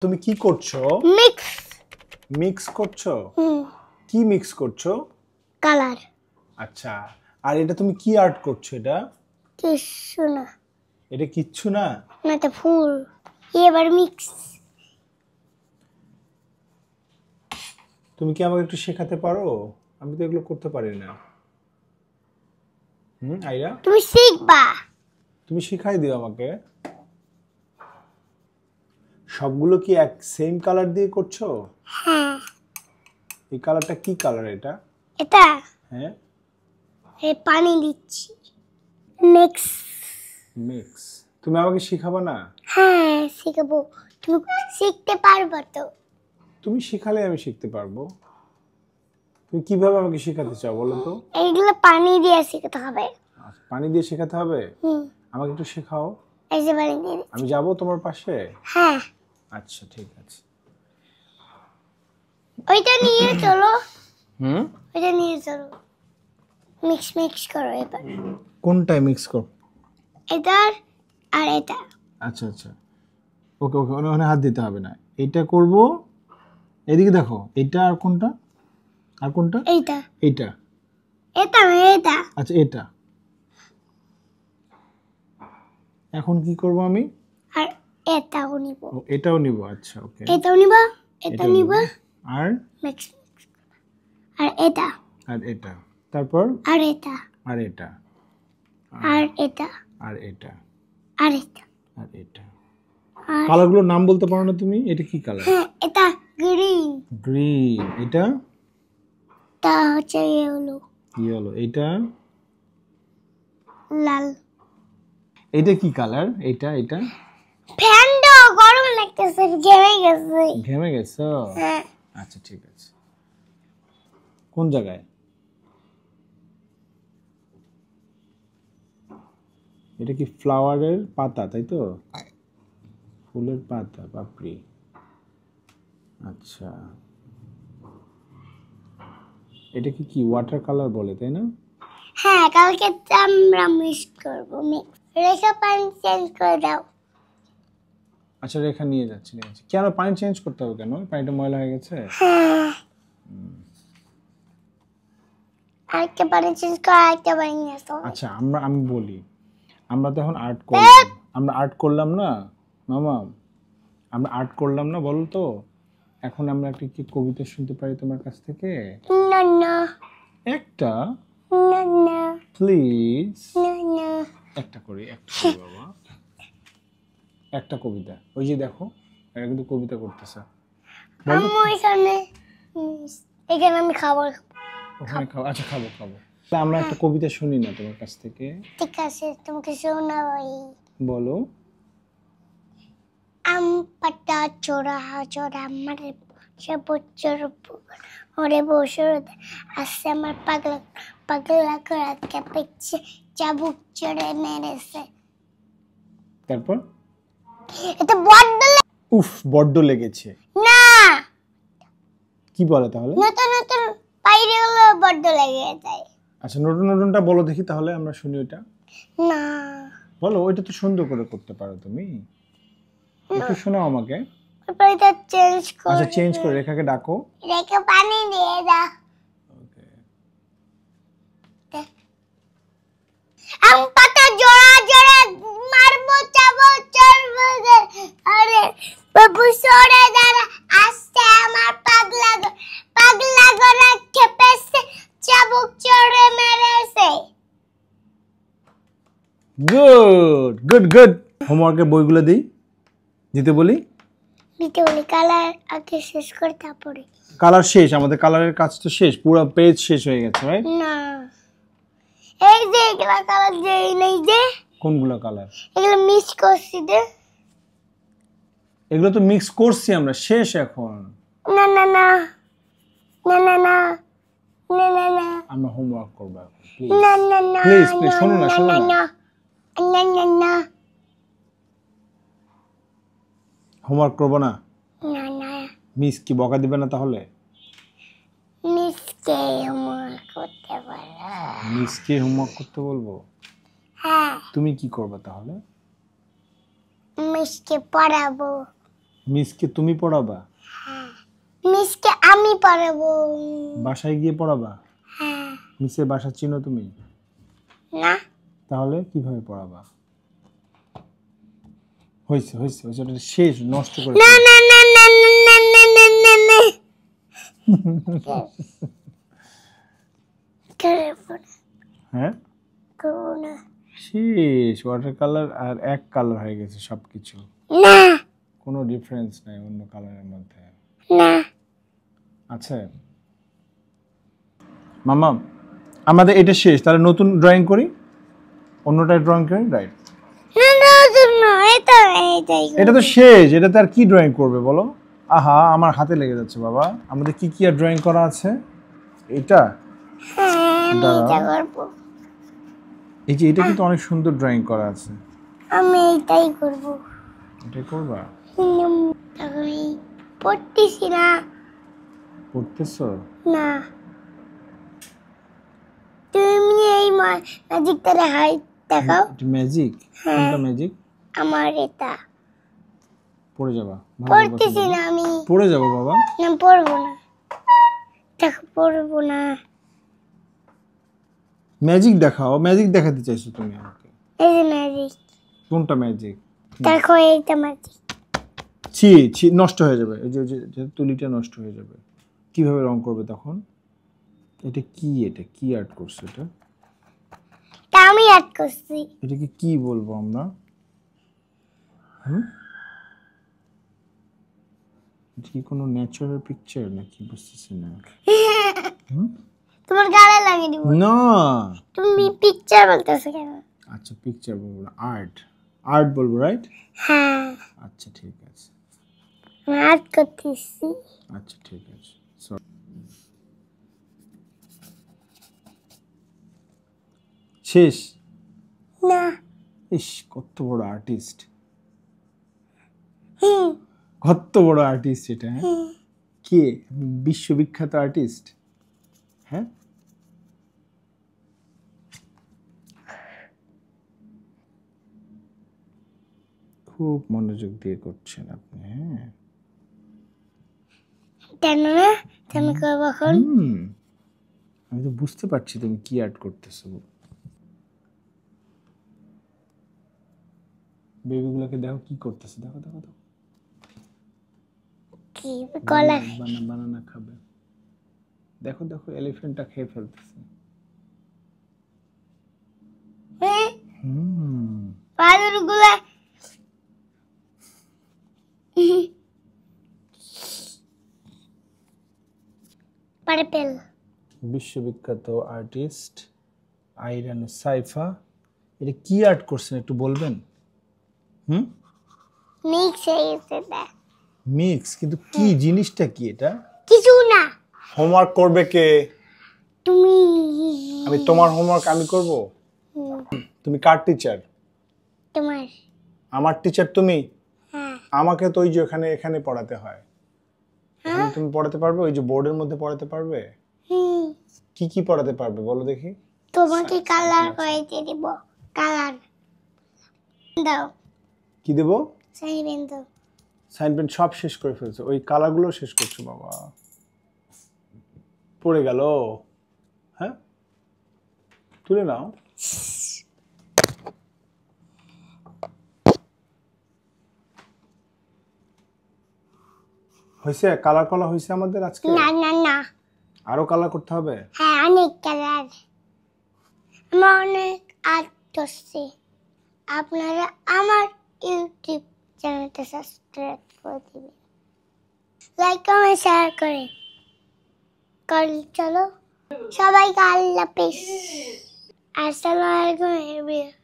তুমি কি করছো? মিক্স করছো? কি মিক্স করছো? কালার। আচ্ছা, আর এটা তুমি কি আর্ট করছো? এটা কিছু না। এটা কিচ্ছু না? না, এটা ফুল। এবার মিক্স। তুমি কি আমাকে একটু শেখাতে পারো? আমি তো এগুলো করতে পারি না। আইরা, তুমি শিখবা। তুমি শিখাই দিও আমাকে। সবগুলো কি এক সেম কালার দিয়ে করছো? হ্যাঁ। এই কালারটা কি কালার এটা? এটা হ্যাঁ, এই পানি দিচ্ছি। মিক্স। মিক্স। তুমি আমাকে শিখাবা না? হ্যাঁ, শিখাবো। তুমি শিখতে পারবা তো? তুমি শিখালে আমি শিখতে পারবো। তুমি কিভাবে আমাকে শেখাতে চাও বলো তো? এইগুলো পানি দিয়ে শিখতে হবে। আচ্ছা, পানি দিয়ে শেখাতে হবে? আমাকে একটু শেখাও। এই যে পানি দিয়ে দিচ্ছি। আমি যাব তোমার পাশে? হ্যাঁ। আচ্ছা, ঠিক আছে। ওইটা নিয়ে চলো। হুম, ওইটা নিয়ে চলো। মিক্স করো এবার। কোনটায় মিক্স কর? এটার আর এটা। আচ্ছা আচ্ছা, ওকে ওকে, ওখানে হাত দিতে হবে না। এটা করব। এদিকে দেখো, এটা আর কোনটা? আর কোনটা? এইটা। এইটা। এটা না, এটা। আচ্ছা, এটা। এখন কি করব আমি? আর এটাও নিব। ও, এটাও নিব। আচ্ছা, ওকে। এটাও নিব। এটা এটাও নিব। আর মিক্স। আর এটা। আর এটা। তারপর আর এটা। আর এটা। আর এটা। আর এটা। আর এটা। আর এটা। আর কালারগুলোর নাম বলতে পারো না তুমি? এটা কি কালার? হ্যাঁ, এটা গ্রিন। গ্রিন। এটা তা হচ্ছে ইয়েলো। ইয়েলো। এটা লাল। এটা কি কালার? এটা এটা ফ্যান দাও, গরম লাগতেছে, ঘেমে গেছে। ঘেমে গেছো? হ্যাঁ। আচ্ছা, ঠিক আছে। কোন জায়গায়? এটা কি ফ্লাওয়ারের পাতা, তাই তো? ফুলের পাতা, পাপড়ি। আচ্ছা, এটা কি কি ওয়াটার কালার বলে, তাই না? হ্যাঁ, কালকে আমরা মিক্স করবো। মিক্স রেখে পানি চেঞ্জ করে দাও। আচ্ছা, রেখা নিয়ে যাচ্ছি নিয়ে যাচ্ছি। কেন পানি চেঞ্জ করতে হবে কেন? পানিটা ময়লা হয়ে গেছে। হ্যাঁ, আরেকটা পানি চেঞ্জ করে আরেকটা পানি নিয়ে আসো। আচ্ছা, আমি বলি, আমরা তো এখন আর্ট করলাম। আমরা আর্ট করলাম না মামা? আমরা আর্ট করলাম না, বলো তো? এখন আমরা একটা কি কবিতা শুনতে পারি তোমার কাছ থেকে? না না একটা, না না প্লিজ। না না। একটা করি বাবা। একটা কবিতা। ওই যে দেখো, এটা কিন্তু কবিতা করতেছে। বলো। আম্মু এখানে এখানে আমি খাবার। ওখানে খাবো। আচ্ছা, খাবো খাবো। তাহলে আমরা একটা কবিতা শুনি না তোমার কাছ থেকে? ঠিক আছে, তোমাকে শোনাই। বলো। আম পাতা চোরা চোরা মারে সবুজের ওরে বসর আসছে আমার পাগলা পাগলা করে কেঁপেছে, চাবুক চড়ে মেরেছে। তারপর? এটা বড্ড উফ, বড্ড লেগেছে। না, কি বলে তাহলে? নতুন নতুন বাইরে হলে বড্ড লেগে যায়। আচ্ছা, নতুন নতুনটা বলো দেখি, তাহলে আমরা শুনি ওটা। না, বলো, ওইটা তো সুন্দর করে করতে পারো তুমি। একটু শোনাও আমাকে। তারপর এটা চেঞ্জ করে। আচ্ছা, চেঞ্জ করে রেখাকে ডাকো। রেখে পানি দিয়ে দাও। ওকে। আম পাতা জোড়া জোড়া মারবো চাবো চড়বো আরে বাবু সরে দাঁড়া, আসছে আমার পাগলা পাগলা করে খেপেছে, চাবুক চড়ে মেরেছে। Good good good. হোমওয়ার্কের বইগুলো দিতে বলি। দিতে বলি কালার আগে শেষ করে তারপরে। কালার শেষ? আমাদের কালারের কাজ তো শেষ, পুরো পেজ শেষ হয়ে গেছে, রাইট? না, এই যে এগুলা কালার যে নেই যে। কোনগুলো কালার? এগুলো মিক্স করছি দে। এগুলো তো মিক্স করছি আমরা, শেষ এখন। না না না না না না না না না আমরা হোমওয়ার্ক করব এখন, প্লিজ না না না প্লিজ প্লিজ। শোনো না, শোনো না। না না না হোমওয়ার্ক করব না? না না। মিস কি বকা দিবে না তাহলে? মিসকে হোমওয়ার্ক করতে পারো। মিসকে হোমওয়ার্ক করতে বলবো? হ্যাঁ, তুমি কি করবে তাহলে? মিসকে পড়াবো। মিসকে তুমি পড়াবা? মিসকে আমি পড়াবো। বাসায় গিয়ে পড়াবা? হ্যাঁ। মিসের বাসা চিনো তুমি? না। তাহলে কিভাবে পড়াবা? হয়েছে হয়েছে হয়েছে, ওটা শেষ, নষ্ট করে না না না না না না না না না করবো না, হ্যাঁ করবো না। শেষ, ওয়াটার কালার আর এক কালার হয়ে গেছে সবকিছু, না কোনো ডিফারেন্স নাই অন্য কালারের মধ্যে। না। আচ্ছা মামা, আমাদের এটা শেষ, তাহলে নতুন ড্রয়িং করি, অন্যটায় ড্রয়িং করি, রাইট? না না না, এটা এটাই এটা তো শেষ, এটাতে আর কি ড্রয়িং করবে বলো? আহা আমার হাতে লেগে যাচ্ছে বাবা, আমাদের কি কি আর ড্রয়িং করা আছে? এটা হ্যাঁ, আমি এটা করবো। এই যে এটা কিন্তু অনেক সুন্দর ড্রয়িং করা আছে, আমি এটাই করবো। এটা করবা? আমি পড়তেছি না। পড়তেছো? না, তুমি এই ম্যাজিকটা দেখাই, দেখাও। এটা ম্যাজিক? কোনটা ম্যাজিক? আমার এটা পড়ে যাবা, ভালো করে পড়তেছি বসো। না আমি। পড়ে যাবো বাবা। না পড়বো না, দেখো পড়বো না। ম্যাজিক দেখাও, ম্যাজিক দেখাতে চাইছো তুমি আমাকে? এই যে ম্যাজিক, কোনটা ম্যাজিক? দেখো এইটা ম্যাজিক। ছি ছি, নষ্ট হয়ে যাবে, এই যে যে তুলিটা নষ্ট হয়ে যাবে, কিভাবে রং করবে তখন? এটা কি, এটা কি আর্ট করছো? এটা তা আমি অ্যাড করছি। এটাকে কি বলবো আমরা? হুম, এটা কি কোনো ন্যাচারাল পিকচার নাকি, বুঝতেছি না। তোমার গালে লাগিয়ে দিব। না, তুমি পিকচার বলতেছো কেন? আচ্ছা পিকচার বলবো না, আর্ট, আর্ট বলবো, রাইট? হ্যাঁ, আচ্ছা ঠিক আছে, আমি অ্যাড করতেছি। আচ্ছা ঠিক আছে, সরি। শেষ? না। ইস, কত বড় আর্টিস্ট, হুম, কত বড় আর্টিস্ট এটা, হ্যাঁ? কে বিশ্ববিখ্যাত আর্টিস্ট? হ্যাঁ, খুব মনোযোগ দিয়ে করছেন আপনি, হ্যাঁ। কেন না, তুমি করবো এখন। আমি তো বুঝতে পারছি তুমি কি আর্ট করতেছো। বেবিগুলোকে দেখো কি করতেছে, দেখো দেখো দেখো, কি কলা? বানানা খাবে, দেখো দেখো, এলিফ্যান্টটা খেয়ে ফেলতেছে। পাথর গুলা পার্পল। বিশ্ববিখ্যাত আর্টিস্ট আইরান সাইফা, এটা কি আর্ট করছেন একটু বলবেন? মিক্স হয়ে গেছে না। মিক্স, কিন্তু কি জিনিসটা কি এটা? কিছু না। হোমওয়ার্ক করবে কে? তুমি। আমি তোমার হোমওয়ার্ক আমি করব? তুমি কার টিচার? তোমার। আমার টিচার তুমি? হ্যাঁ। আমাকে তো ওই যে এখানে এখানে পড়াতে হয়, এখানে তুমি পড়াতে পারবে? ওই যে বোর্ডের মধ্যে পড়াতে পারবে? কি কি পড়াতে পারবে বলো দেখি? তোমাকে কালার করে দিব। কালার দাও। কি দেবো? সাইন পেন দাও। সাইন পেন সব শেষ করে ফেলছো, ওই কালারগুলো শেষ করছো বাবা, পড়ে গেল। হ্যাঁ, তুলে নাও। হয়েছে, কালার করা হয়েছে আমাদের আজকে? না না না, আরো কালার করতে হবে? হ্যাঁ অনেক কালার, আমার অনেক আর্ট করছি। আপনারা আমার ইউটিউব চ্যানেলটা সাবস্ক্রাইব করে দিবেন, লাইক কমেন্ট শেয়ার করে চলো সবাইকে আল্লাহ হাফেজ। আসসালামু আলাইকুম।